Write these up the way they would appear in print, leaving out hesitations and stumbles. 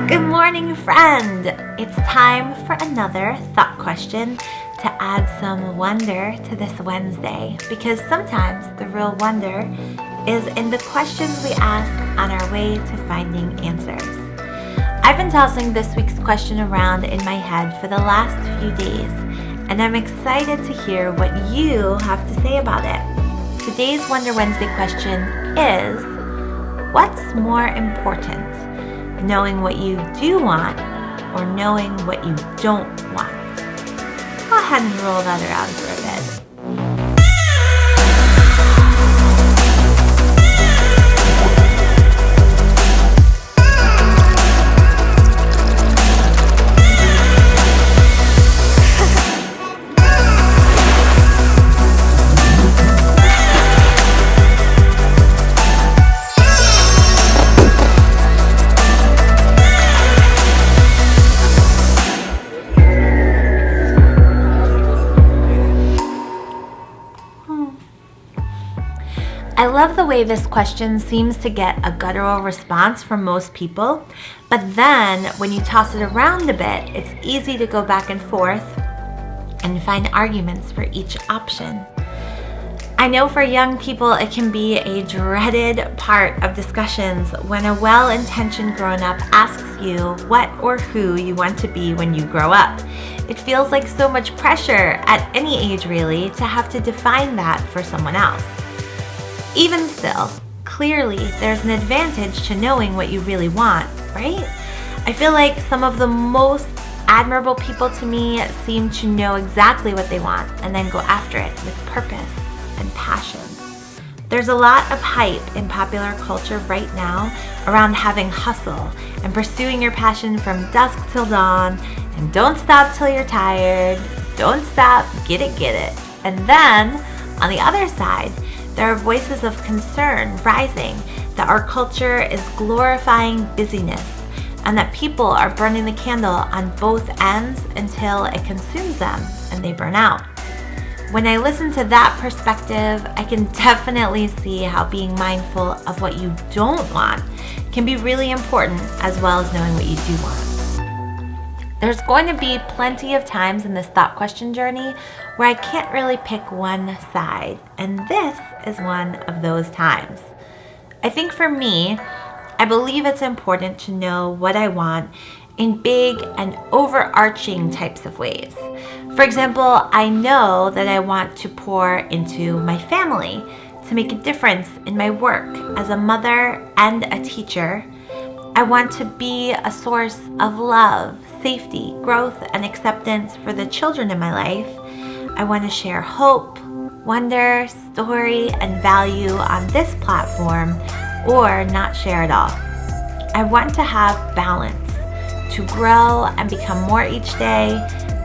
Good morning, friend! It's time for another thought question to add some wonder to this Wednesday, because sometimes the real wonder is in the questions we ask on our way to finding answers. I've been tossing this week's question around in my head for the last few days, and I'm excited to hear what you have to say about it. Today's Wonder Wednesday question is, what's more important? Knowing what you do want or knowing what you don't want? Go ahead and roll that around for a bit. I love the way this question seems to get a guttural response from most people, but then when you toss it around a bit, it's easy to go back and forth and find arguments for each option. I know for young people it can be a dreaded part of discussions when a well-intentioned grown-up asks you what or who you want to be when you grow up. It feels like so much pressure at any age really to have to define that for someone else. Even still, clearly there's an advantage to knowing what you really want, right? I feel like some of the most admirable people to me seem to know exactly what they want and then go after it with purpose and passion. There's a lot of hype in popular culture right now around having hustle and pursuing your passion from dusk till dawn, and don't stop till you're tired, don't stop, get it. And then, on the other side, there are voices of concern rising that our culture is glorifying busyness and that people are burning the candle on both ends until it consumes them and they burn out. When I listen to that perspective, I can definitely see how being mindful of what you don't want can be really important, as well as knowing what you do want. There's going to be plenty of times in this thought question journey where I can't really pick one side, and this is one of those times. I think for me, I believe it's important to know what I want in big and overarching types of ways. For example, I know that I want to pour into my family to make a difference in my work as a mother and a teacher. I want to be a source of love, safety, growth, and acceptance for the children in my life. I want to share hope, wonder, story, and value on this platform, or not share at all. I want to have balance, to grow and become more each day,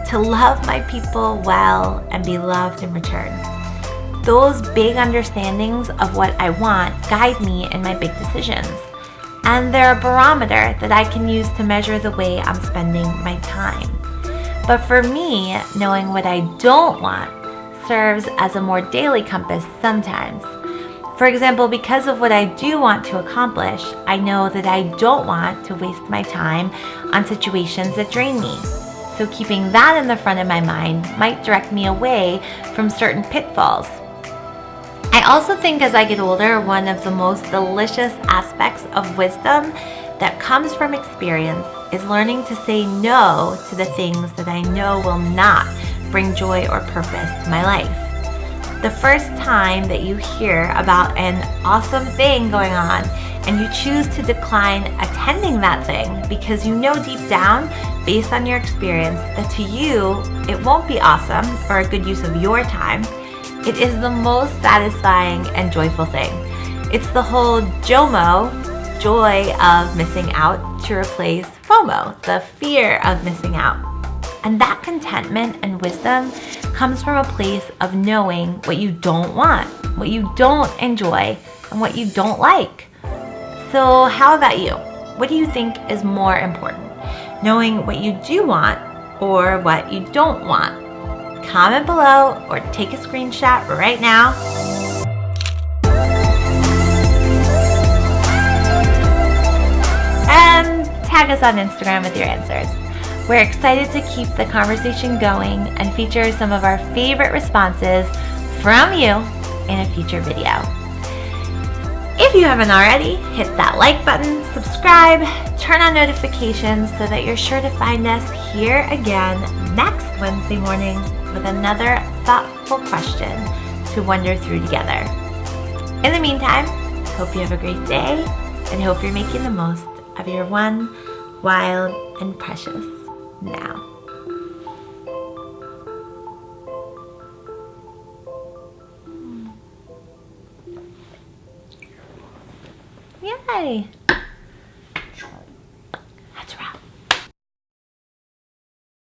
to love my people well and be loved in return. Those big understandings of what I want guide me in my big decisions, and they're a barometer that I can use to measure the way I'm spending my time. But for me, knowing what I don't want serves as a more daily compass sometimes. For example, because of what I do want to accomplish, I know that I don't want to waste my time on situations that drain me. So keeping that in the front of my mind might direct me away from certain pitfalls. I also think as I get older, one of the most delicious aspects of wisdom that comes from experience is learning to say no to the things that I know will not bring joy or purpose to my life. The first time that you hear about an awesome thing going on and you choose to decline attending that thing because you know deep down, based on your experience, that to you it won't be awesome or a good use of your time, it is the most satisfying and joyful thing. It's the whole JOMO, joy of missing out, to replace FOMO, the fear of missing out. And that contentment and wisdom comes from a place of knowing what you don't want, what you don't enjoy, and what you don't like. So how about you? What do you think is more important? Knowing what you do want or what you don't want? Comment below or take a screenshot right now. And tag us on Instagram with your answers. We're excited to keep the conversation going and feature some of our favorite responses from you in a future video. If you haven't already, hit that like button, subscribe, turn on notifications so that you're sure to find us here again next Wednesday morning with another thoughtful question to wonder through together. In the meantime, hope you have a great day and hope you're making the most of your one wild and precious now. Yay!